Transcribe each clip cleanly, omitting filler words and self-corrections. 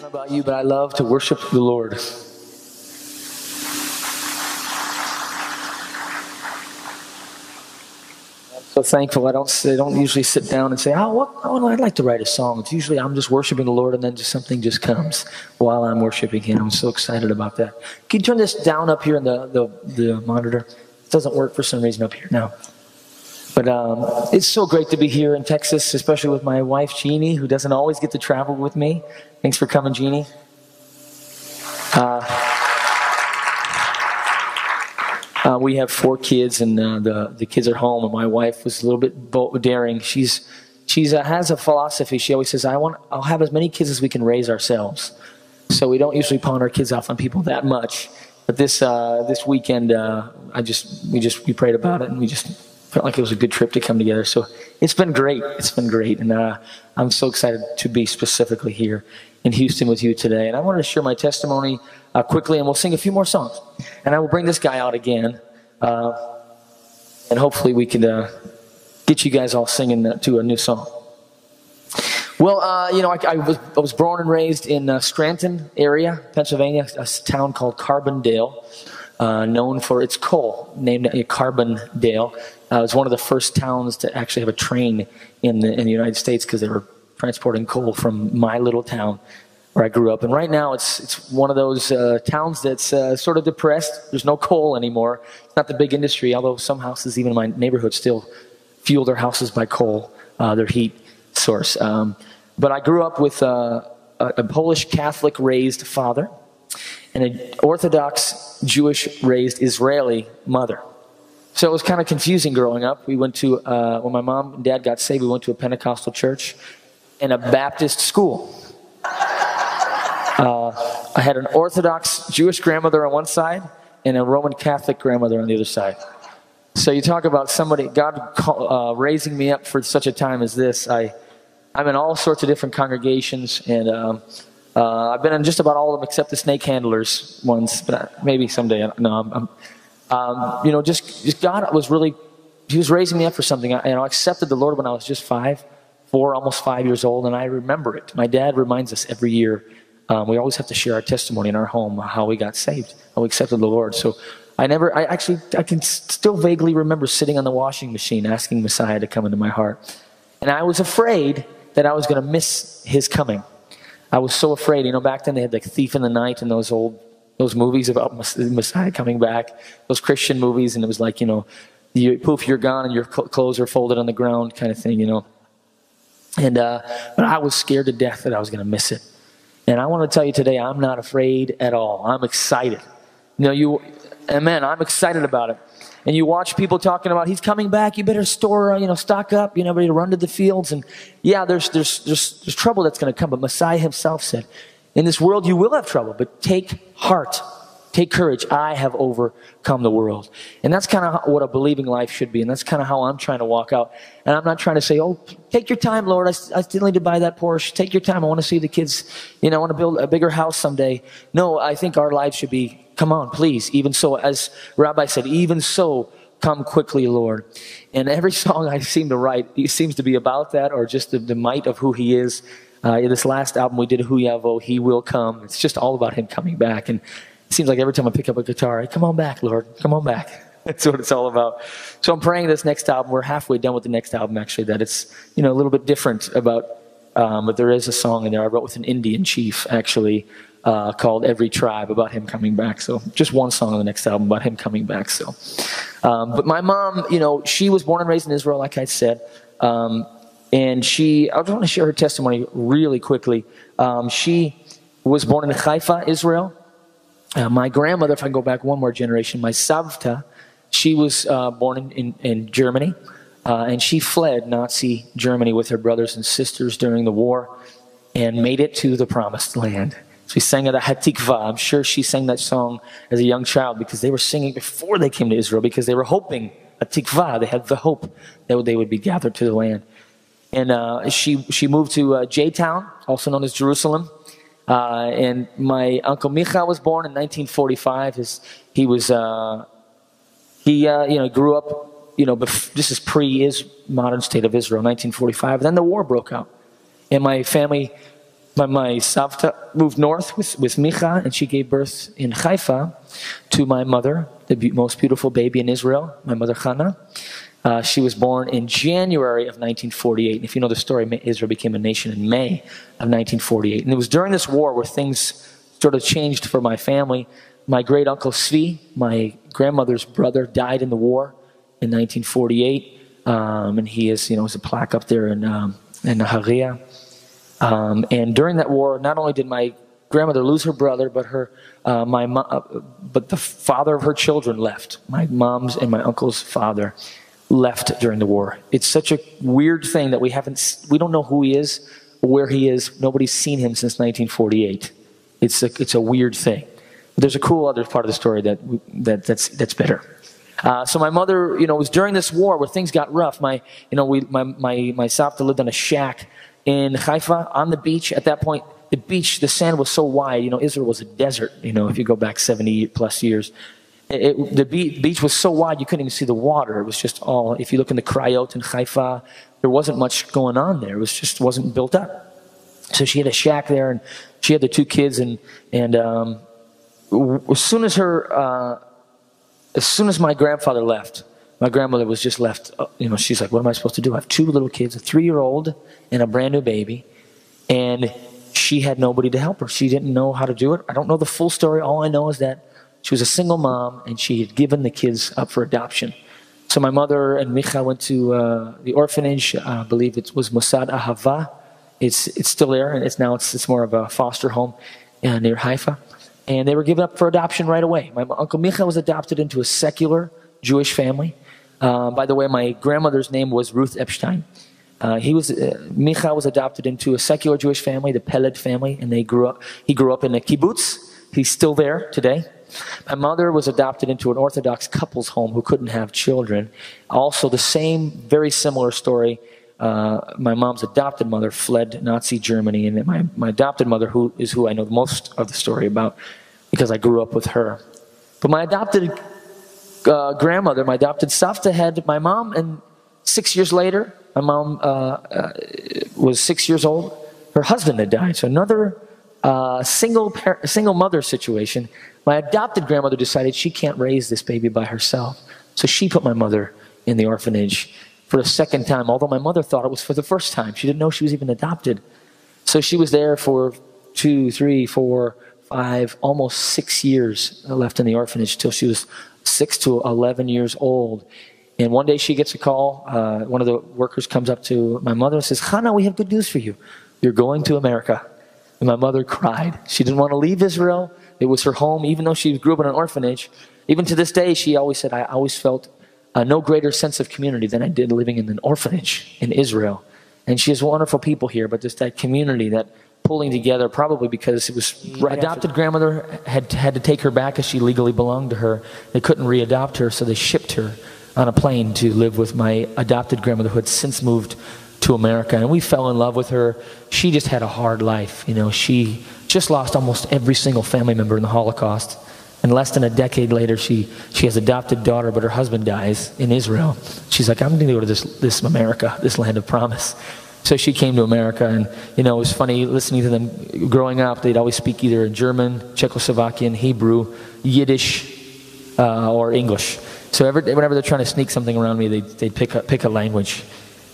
About you, but I love to worship the Lord. I'm so thankful. I don't usually sit down and say, I'd like to write a song. It's usually I'm just worshiping the Lord, and then something just comes while I'm worshiping Him. I'm so excited about that. Can you turn this down up here in the monitor? It doesn't work for some reason up here now. But it's so great to be here in Texas, especially with my wife, Jeannie, who doesn't always get to travel with me. Thanks for coming, Jeannie. We have 4 kids, and the kids are home, and my wife was a little bit daring. She has a philosophy. She always says, I'll have as many kids as we can raise ourselves. So we don't usually pawn our kids off on people that much. But this weekend, we prayed about it, and we just felt like it was a good trip to come together. So it's been great. It's been great. And I'm so excited to be specifically here in Houston with you today. And I wanted to share my testimony quickly, and we'll sing a few more songs. And I will bring this guy out again. And hopefully we can get you guys all singing to a new song. Well, I was born and raised in Scranton area, Pennsylvania, a town called Carbondale. Known for its coal, named Carbondale. It was one of the first towns to actually have a train in the United States because they were transporting coal from my little town where I grew up. And right now it's one of those towns that's sort of depressed. There's no coal anymore. It's not the big industry, although some houses, even in my neighborhood, still fuel their houses by coal, their heat source. But I grew up with a Polish Catholic raised father and an Orthodox Jewish raised Israeli mother. So it was kind of confusing growing up. We went to, when my mom and dad got saved, we went to a Pentecostal church and a Baptist school. I had an Orthodox Jewish grandmother on one side and a Roman Catholic grandmother on the other side. So you talk about somebody, God raising me up for such a time as this. I'm in all sorts of different congregations, and I've been in just about all of them except the snake handlers ones, but maybe someday. No, just God was really, He was raising me up for something. I accepted the Lord when I was just 4, almost 5 years old, and I remember it. My dad reminds us every year. We always have to share our testimony in our home, how we got saved, how we accepted the Lord. So I can still vaguely remember sitting on the washing machine asking Messiah to come into my heart. And I was afraid that I was going to miss His coming. I was so afraid. Back then they had like Thief in the Night and those movies about Messiah coming back, those Christian movies, and it was like, poof, you're gone and your clothes are folded on the ground kind of thing, And, but I was scared to death that I was going to miss it. And I want to tell you today, I'm not afraid at all. I'm excited. Amen, I'm excited about it. And you watch people talking about, He's coming back, you better stock up, ready to run to the fields. And yeah, there's trouble that's going to come. But Messiah Himself said, in this world you will have trouble, but take heart. Take courage. I have overcome the world. And that's kind of what a believing life should be. And that's kind of how I'm trying to walk out. And I'm not trying to say, take your time, Lord. I still need to buy that Porsche. Take your time. I want to see the kids. I want to build a bigger house someday. No, I think our lives should be, come on, please. Even so, as Rabbi said, even so, come quickly, Lord. And every song I seem to write, it seems to be about that, or just the might of who He is. In this last album we did, Hu Yavo, He Will Come. It's just all about Him coming back. And it seems like every time I pick up a guitar, come on back, Lord, come on back. That's what it's all about. So I'm praying this next album, we're halfway done with the next album actually, that it's a little bit different about, but there is a song in there I wrote with an Indian chief actually, called Every Tribe, about him coming back. So just one song on the next album about him coming back. So, but my mom, she was born and raised in Israel, like I said, and I just want to share her testimony really quickly. She was born in Haifa, Israel. My grandmother, if I can go back one more generation, my Savta, she was born in Germany, and she fled Nazi Germany with her brothers and sisters during the war and made it to the Promised Land. So we sang at a Hatikva. I'm sure she sang that song as a young child because they were singing before they came to Israel because they were hoping, a tikva, they had the hope that they would be gathered to the land. And she moved to J-Town, also known as Jerusalem. And my uncle Micha was born in 1945. He grew up, this is pre-modern state of Israel, 1945. Then the war broke out. And my family my Savta moved north with Micha, and she gave birth in Haifa to my mother, the most beautiful baby in Israel, my mother Hannah. She was born in January of 1948. And if you know the story, Israel became a nation in May of 1948. And it was during this war where things sort of changed for my family. My great uncle Svi, my grandmother's brother, died in the war in 1948. And he is, there's a plaque up there in Nahariya. And during that war, not only did my grandmother lose her brother, but but the father of her children left. My mom's and my uncle's father left during the war. It's such a weird thing that we don't know who he is, or where he is. Nobody's seen him since 1948. It's a weird thing. But there's a cool other part of the story that's better. So my mother, it was during this war where things got rough. My Savta lived on a shack in Haifa on the beach. At that point, the sand was so wide. Israel was a desert. If you go back 70 plus years. The beach was so wide you couldn't even see the water. It was just all, if you look in the Krayot in Haifa, there wasn't much going on there. It wasn't built up. So she had a shack there, and she had the two kids, and as soon as my grandfather left, my grandmother was just left, she's like, what am I supposed to do? I have two little kids, a 3-year-old and a brand new baby, and she had nobody to help her. She didn't know how to do it. I don't know the full story. All I know is that she was a single mom, and she had given the kids up for adoption. So my mother and Micha went to the orphanage. I believe it was Mossad Ahava. It's still there, and it's more of a foster home near Haifa. And they were given up for adoption right away. My Uncle Micha was adopted into a secular Jewish family. By the way, my grandmother's name was Ruth Epstein. Micha was adopted into a secular Jewish family, the Peled family, and he grew up in a kibbutz. He's still there today. My mother was adopted into an Orthodox couple's home who couldn't have children. Also, the same, very similar story. My mom's adopted mother fled Nazi Germany, and my adopted mother, who I know most of the story about because I grew up with her. But my adopted grandmother, my adopted Savta, had my mom, and 6 years later, my mom was 6 years old. Her husband had died, so another single mother situation. My adopted grandmother decided she can't raise this baby by herself, so she put my mother in the orphanage for the second time, although my mother thought it was for the first time. She didn't know she was even adopted. So she was there for 2, 3, 4, 5, almost 6 years left in the orphanage till she was 6 to 11 years old. And one day she gets a call. One of the workers comes up to my mother and says, Hannah, we have good news for you. You're going to America. And my mother cried. She didn't want to leave Israel. It was her home, even though she grew up in an orphanage. Even to this day, she always said, I always felt no greater sense of community than I did living in an orphanage in Israel. And she has wonderful people here, but just that community, that pulling together, probably because it was adopted grandmother had to take her back as she legally belonged to her. They couldn't readopt her, so they shipped her on a plane to live with my adopted grandmother, who had since moved to America. And we fell in love with her. She just had a hard life. She just lost almost every single family member in the Holocaust. And less than a decade later, she has an adopted daughter, but her husband dies in Israel. She's like, I'm going to go to this America, this land of promise. So she came to America, and it was funny listening to them growing up. They'd always speak either German, Czechoslovakian, Hebrew, Yiddish, or English. So whenever they're trying to sneak something around me, they'd pick a language.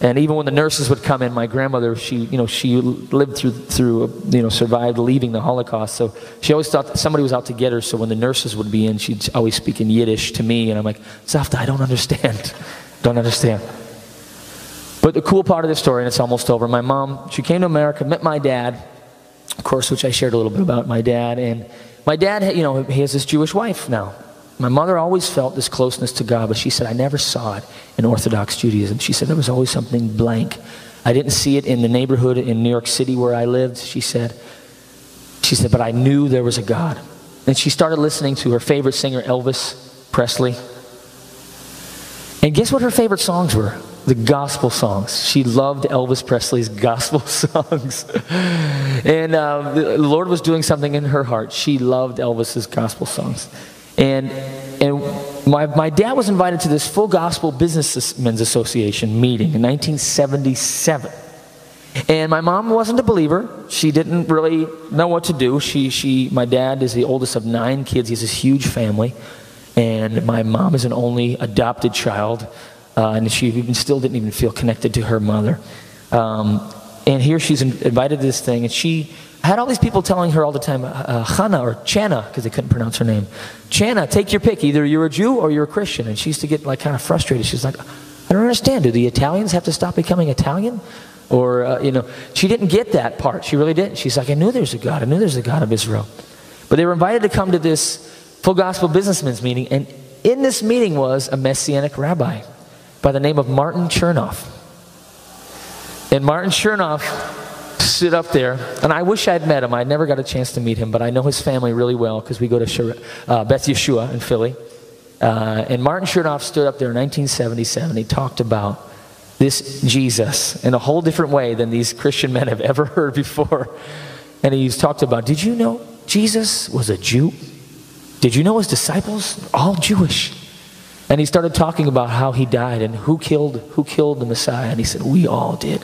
And even when the nurses would come in, my grandmother, she lived through survived leaving the Holocaust. So she always thought that somebody was out to get her. So when the nurses would be in, she'd always speak in Yiddish to me. And I'm like, Savta, I don't understand. Don't understand. But the cool part of this story, and it's almost over, my mom, she came to America, met my dad, of course, which I shared a little bit about my dad. And my dad, he has this Jewish wife now. My mother always felt this closeness to God, but she said, I never saw it in Orthodox Judaism. She said, there was always something blank. I didn't see it in the neighborhood in New York City where I lived, she said, but I knew there was a God. And she started listening to her favorite singer, Elvis Presley. And guess what her favorite songs were? The gospel songs. She loved Elvis Presley's gospel songs. And the Lord was doing something in her heart. She loved Elvis's gospel songs. And my dad was invited to this Full Gospel Businessmen's Association meeting in 1977. And my mom wasn't a believer. She didn't really know what to do. My dad is the oldest of 9 kids. He has this huge family. And my mom is an only adopted child. And she still didn't even feel connected to her mother. And here she's invited to this thing. And she had all these people telling her all the time, Chana or Chana, because they couldn't pronounce her name. Chana, take your pick. Either you're a Jew or you're a Christian. And she used to get like kind of frustrated. She's like, I don't understand. Do the Italians have to stop becoming Italian? Or, she didn't get that part. She really didn't. She's like, I knew there's a God. I knew there's a God of Israel. But they were invited to come to this Full Gospel Businessmen's meeting. And in this meeting was a Messianic rabbi by the name of Martin Chernoff. And Martin Chernoff stood up there. And I wish I'd met him. I never got a chance to meet him. But I know his family really well because we go to Beth Yeshua in Philly. And Martin Chernoff stood up there in 1977. He talked about this Jesus in a whole different way than these Christian men have ever heard before. And he's talked about, did you know Jesus was a Jew? Did you know his disciples? All Jewish. And he started talking about how he died and who killed the Messiah. And he said, we all did.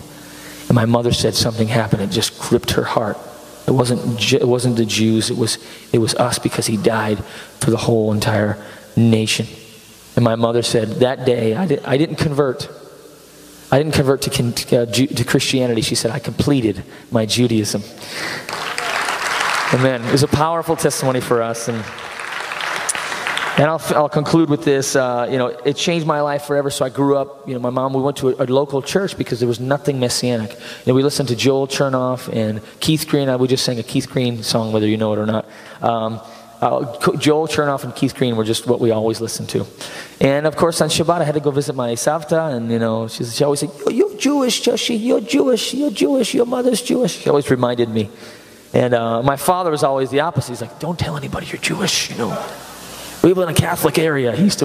And my mother said something happened. It just gripped her heart. It wasn't the Jews. It was us because he died for the whole entire nation. And my mother said, that day, I didn't convert. I didn't convert to Christianity. She said, I completed my Judaism. Amen. It was a powerful testimony for us. And I'll conclude with this. It changed my life forever. So I grew up, my mom, we went to a local church because there was nothing Messianic. We listened to Joel Chernoff and Keith Green. We just sang a Keith Green song, whether you know it or not. Joel Chernoff and Keith Green were just what we always listened to. And of course on Shabbat I had to go visit my Savta, and she always said, you're Jewish, Joshi, you're Jewish, your mother's Jewish. She always reminded me. And my father was always the opposite. He's like, don't tell anybody you're Jewish, We live in a Catholic area. He used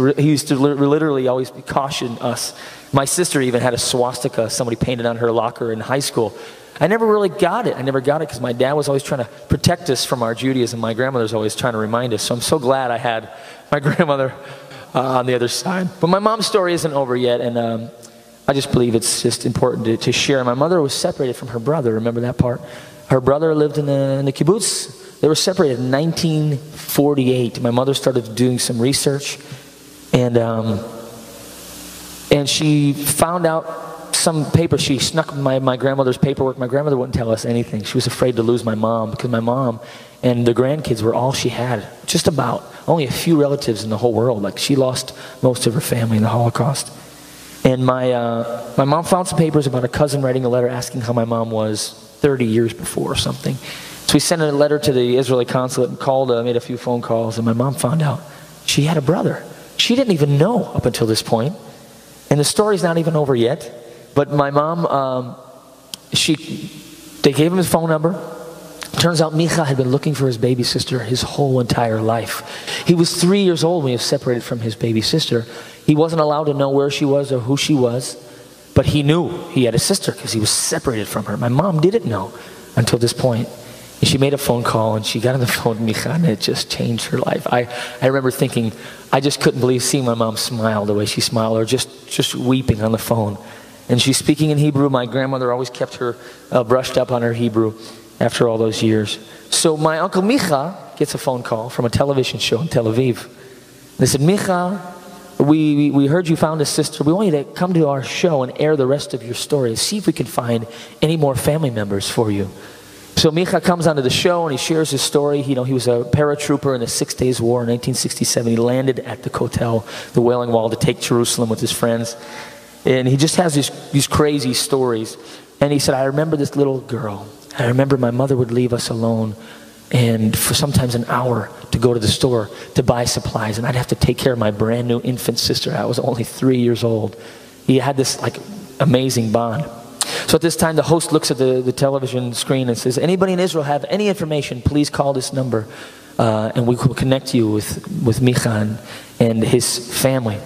to literally always caution us. My sister even had a swastika somebody painted on her locker in high school. I never really got it. I never got it because my dad was always trying to protect us from our Judaism. My grandmother's always trying to remind us. So I'm so glad I had my grandmother on the other side. But my mom's story isn't over yet, and I just believe it's just important to share. My mother was separated from her brother. Remember that part? Her brother lived in the kibbutz. They were separated in 1948. My mother started doing some research, and she found out some paper. She snuck my grandmother's paperwork. My grandmother wouldn't tell us anything. She was afraid to lose my mom because my mom and the grandkids were all she had. Just about. Only a few relatives in the whole world. Like, she lost most of her family in the Holocaust. And my mom found some papers about a cousin writing a letter asking how my mom was 30 years before or something. So we sent a letter to the Israeli consulate and made a few phone calls, and my mom found out she had a brother. She didn't even know up until this point. And the story's not even over yet. But my mom, they gave him his phone number. Turns out Micha had been looking for his baby sister his whole entire life. He was 3 years old when he was separated from his baby sister. He wasn't allowed to know where she was or who she was, but he knew he had a sister because he was separated from her. My mom didn't know until this point. And she made a phone call, and she got on the phone with Micha, and it just changed her life. I remember thinking, I just couldn't believe seeing my mom smile the way she smiled, or just weeping on the phone. And she's speaking in Hebrew. My grandmother always kept her brushed up on her Hebrew after all those years. So my uncle Micha gets a phone call from a television show in Tel Aviv. They said, Micha, we heard you found a sister. We want you to come to our show and air the rest of your story. See if we can find any more family members for you. So Micha comes onto the show and he shares his story. He was a paratrooper in the 6 Days War in 1967. He landed at the Kotel, the Wailing Wall, to take Jerusalem with his friends. And he just has these crazy stories. And he said, I remember this little girl. I remember my mother would leave us alone and for sometimes an hour to go to the store to buy supplies. And I'd have to take care of my brand new infant sister. I was only 3 years old. He had this amazing bond. So at this time, the host looks at the television screen and says, anybody in Israel have any information, please call this number. And we will connect you with Micha and his family.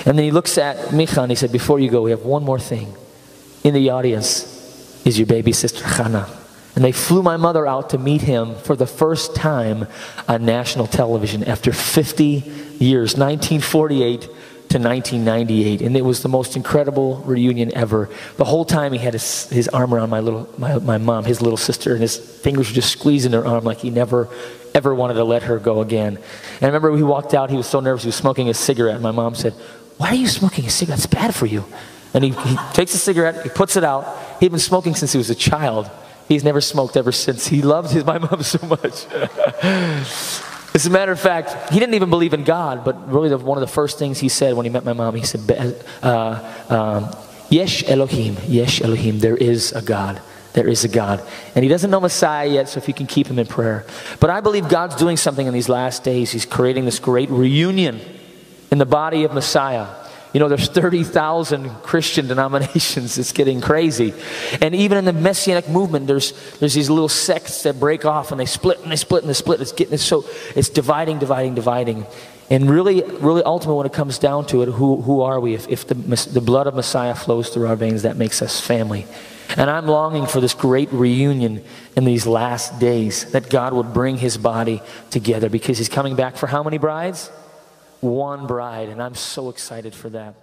And then he looks at Micha and he said, before you go, we have one more thing. In the audience is your baby sister, Chana. And they flew my mother out to meet him for the first time on national television after 50 years, 1948 to to 1998, and it was the most incredible reunion ever. The whole time he had his arm around my mom, his little sister, and his fingers were just squeezing her arm like he never ever wanted to let her go again. And I remember when he walked out, he was so nervous, he was smoking a cigarette, and my mom said, "Why are you smoking a cigarette? It's bad for you." And he takes the cigarette, he puts it out. He'd been smoking since he was a child. He's never smoked ever since. He loved my mom so much. As a matter of fact, he didn't even believe in God, but really one of the first things he said when he met my mom, he said, Yesh Elohim, Yesh Elohim, there is a God. There is a God. And he doesn't know Messiah yet, so if you can keep him in prayer. But I believe God's doing something in these last days. He's creating this great reunion in the body of Messiah. You know, there's 30,000 Christian denominations. It's getting crazy. And even in the Messianic movement, there's these little sects that break off and they split and they split and they split. It's dividing. And really ultimately when it comes down to it, who are we? If the blood of Messiah flows through our veins, that makes us family. And I'm longing for this great reunion in these last days, that God would bring his body together, because he's coming back for how many brides? One bride, and I'm so excited for that.